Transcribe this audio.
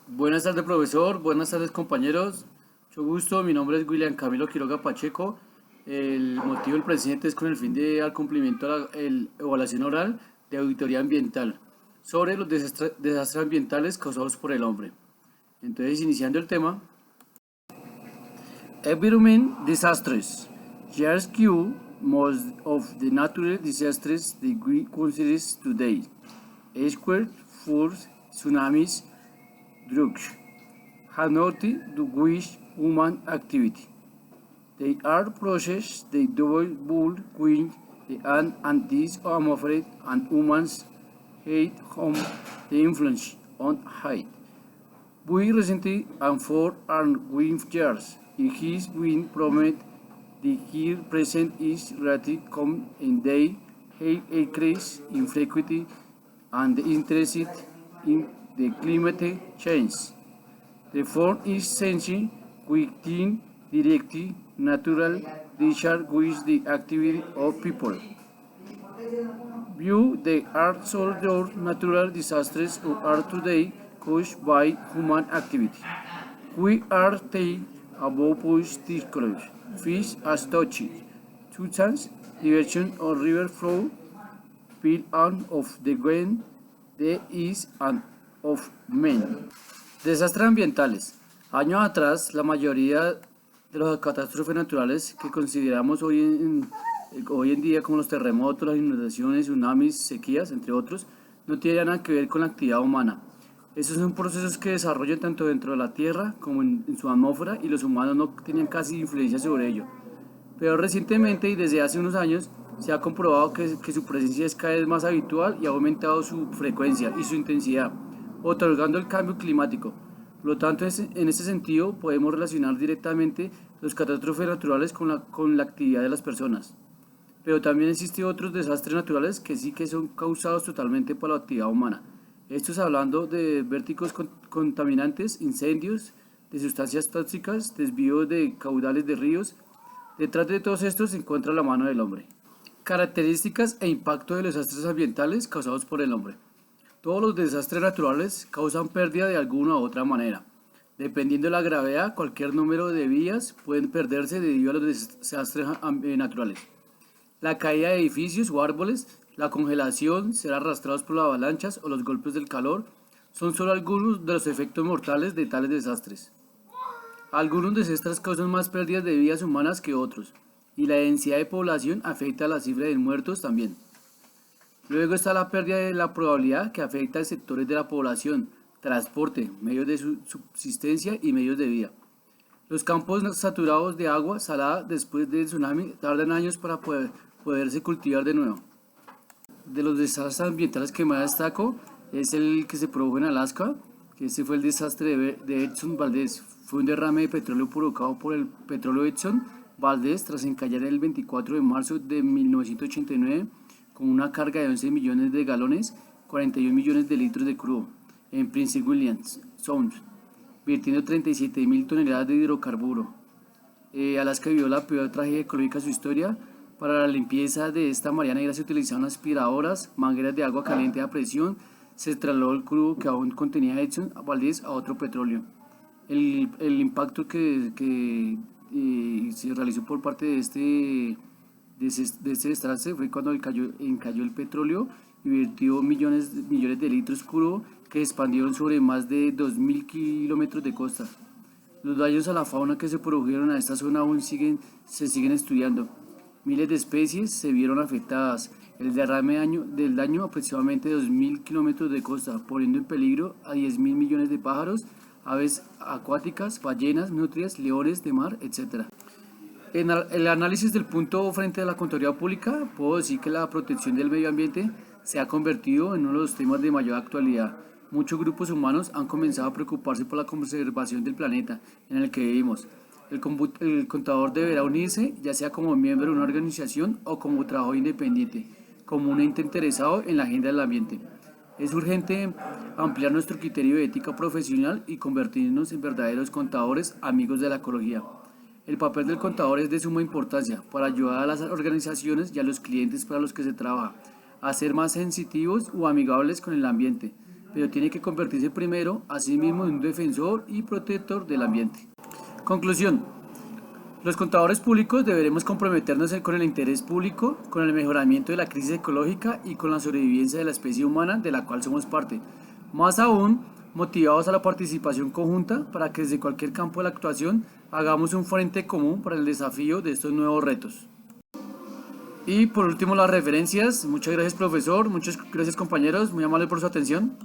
Buenas tardes, profesor. Buenas tardes, compañeros. Mucho gusto. Mi nombre es William Camilo Quiroga Pacheco. El motivo del presente es con el fin de dar cumplimiento a la evaluación oral de auditoría ambiental sobre los desastres ambientales causados por el hombre. Entonces, iniciando el tema. Environment disasters. Rescue most of the natural disasters that we consider today. Earthquakes, floods, tsunamis, droughts have not to which human activity. They are processes they double bull queen and this I'm afraid and humans hate home the influence on height. We recently and for and win years. In his win promote the here present is relative come in day have increase in frequency and interested in the climate change. The form is sensing within directly natural discharge with the activity of people. View the are solved natural disasters who are today caused by human activity. We are the above push discourage. Fish as touchy. Substance, diversion or river flow, fill on of the wind, the is and of men. Desastres ambientales. Años atrás, la mayoría de las catástrofes naturales que consideramos hoy en día, como los terremotos, las inundaciones, tsunamis, sequías, entre otros, no tienen nada que ver con la actividad humana. Estos son procesos que desarrollan tanto dentro de la Tierra como en su atmósfera y los humanos no tenían casi influencia sobre ello. Pero recientemente y desde hace unos años se ha comprobado que su presencia es cada vez más habitual y ha aumentado su frecuencia y su intensidad, otorgando el cambio climático. Por lo tanto, en este sentido, podemos relacionar directamente los catástrofes naturales con la actividad de las personas. Pero también existen otros desastres naturales que sí que son causados totalmente por la actividad humana. Estos hablando de vértigos contaminantes, incendios, de sustancias tóxicas, desvíos de caudales de ríos. Detrás de todos estos se encuentra la mano del hombre. Características e impacto de los desastres ambientales causados por el hombre. Todos los desastres naturales causan pérdida de alguna u otra manera. Dependiendo de la gravedad, cualquier número de vidas pueden perderse debido a los desastres naturales. La caída de edificios o árboles, la congelación, ser arrastrados por las avalanchas o los golpes del calor son solo algunos de los efectos mortales de tales desastres. Algunos desastres causan más pérdidas de vidas humanas que otros, y la densidad de población afecta a la cifra de muertos también. Luego está la pérdida de la probabilidad que afecta a sectores de la población, transporte, medios de subsistencia y medios de vida. Los campos saturados de agua salada después del tsunami tardan años para poderse cultivar de nuevo. De los desastres ambientales que más destaco es el que se produjo en Alaska, que ese fue el desastre de Exxon Valdez. Fue un derrame de petróleo provocado por el petróleo Exxon Valdez tras encallar el 24 de marzo de 1989 con una carga de 11 millones de galones, 41 millones de litros de crudo, en Prince William Sound, vertiendo 37.000 toneladas de hidrocarburo. Alaska vivió la peor tragedia ecológica de su historia. Para la limpieza de esta marea negra se utilizaron aspiradoras, mangueras de agua caliente a presión, se trasladó el crudo que aún contenía Exxon Valdez a otro petróleo. El impacto que se realizó por parte de este desastre fue cuando encalló el petróleo y vertió millones de litros crudo que se expandieron sobre más de 2.000 kilómetros de costa. Los daños a la fauna que se produjeron a esta zona aún se siguen estudiando. Miles de especies se vieron afectadas. El derrame del daño aproximadamente 2.000 kilómetros de costa, poniendo en peligro a 10.000 millones de pájaros, aves acuáticas, ballenas, nutrias, leones de mar, etc. En el análisis del punto frente a la Contraloría Pública, puedo decir que la protección del medio ambiente se ha convertido en uno de los temas de mayor actualidad. Muchos grupos humanos han comenzado a preocuparse por la conservación del planeta en el que vivimos. El contador deberá unirse, ya sea como miembro de una organización o como trabajador independiente, como un ente interesado en la agenda del ambiente. Es urgente ampliar nuestro criterio de ética profesional y convertirnos en verdaderos contadores amigos de la ecología. El papel del contador es de suma importancia para ayudar a las organizaciones y a los clientes para los que se trabaja a ser más sensitivos o amigables con el ambiente, pero tiene que convertirse primero a sí mismo en un defensor y protector del ambiente. Conclusión. Los contadores públicos deberemos comprometernos con el interés público, con el mejoramiento de la crisis ecológica y con la sobrevivencia de la especie humana de la cual somos parte. Más aún, motivados a la participación conjunta para que desde cualquier campo de la actuación hagamos un frente común para el desafío de estos nuevos retos. Y por último las referencias. Muchas gracias profesor, muchas gracias compañeros, muy amable por su atención.